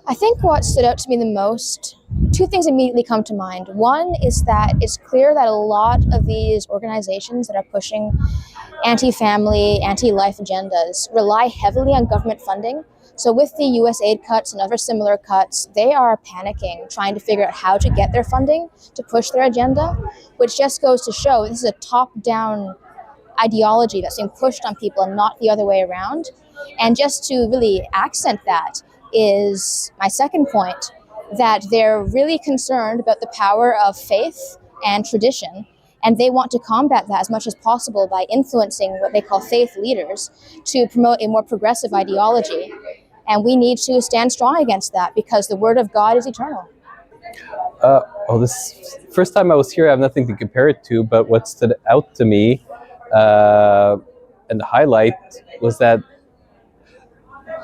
I think what stood out to me the most, two things immediately come to mind. One is that it's clear that a lot of these organizations that are pushing anti-family, anti-life agendas rely heavily on government funding. So with the US aid cuts and other similar cuts, they are panicking, trying to figure out how to get their funding to push their agenda, which just goes to show this is a top-down ideology that's being pushed on people and not the other way around. And just to really accent that is my second point, that they're really concerned about the power of faith and tradition, and they want to combat that as much as possible by influencing what they call faith leaders to promote a more progressive ideology. And we need to stand strong against that because the word of God is eternal. This first time I was here, I have nothing to compare it to, but what stood out to me and the highlight was that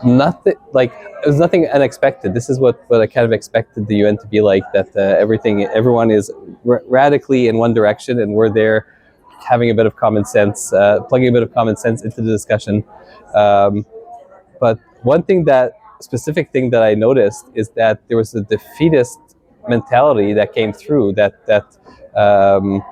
nothing like it was nothing unexpected. This is what I kind of expected the UN to be like. That everyone is radically in one direction, and we're there having a bit of common sense, plugging a bit of common sense into the discussion. But one specific thing that I noticed is that there was a defeatist mentality that came through. Um,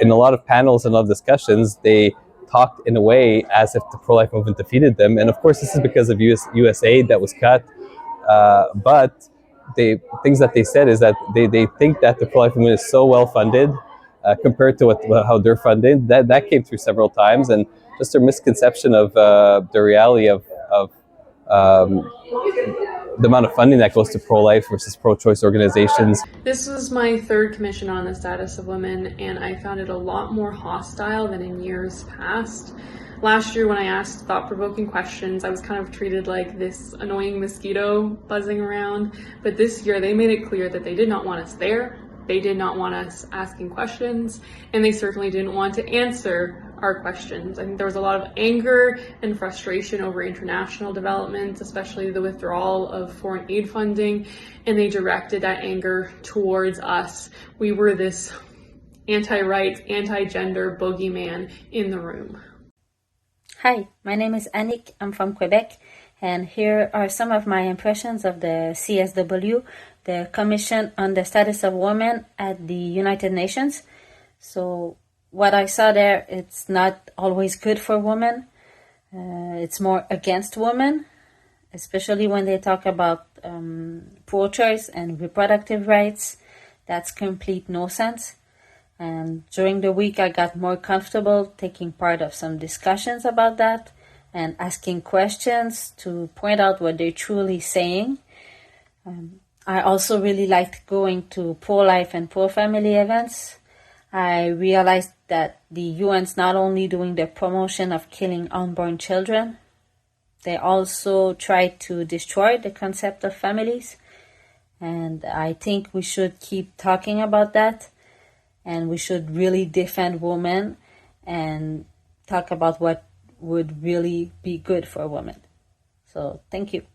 in a lot of panels and a lot of discussions, they talked in a way as if the pro-life movement defeated them. And of course, this is because of US aid that was cut. But things that they said is that they think that the pro-life movement is so well funded compared to how they're funded. That came through several times, and just a misconception of the reality of um, the amount of funding that goes to pro-life versus pro-choice organizations. This was my third commission on the status of women, and I found it a lot more hostile than in years past. Last year when I asked thought-provoking questions, I was kind of treated like this annoying mosquito buzzing around, but this year they made it clear that they did not want us there, they did not want us asking questions, and they certainly didn't want to answer our questions. I think there was a lot of anger and frustration over international development, especially the withdrawal of foreign aid funding, and they directed that anger towards us. We were this anti-rights, anti-gender boogeyman in the room. Hi, my name is Annick. I'm from Quebec, and here are some of my impressions of the CSW, the Commission on the Status of Women at the United Nations. So what I saw there, it's not always good for women. It's more against women, especially when they talk about pro-choice and reproductive rights. That's complete nonsense. And during the week, I got more comfortable taking part of some discussions about that and asking questions to point out what they're truly saying. I also really liked going to pro-life and pro-family events. I realized that the UN's not only doing the promotion of killing unborn children, they also try to destroy the concept of families. And I think we should keep talking about that. And we should really defend women and talk about what would really be good for women. So thank you.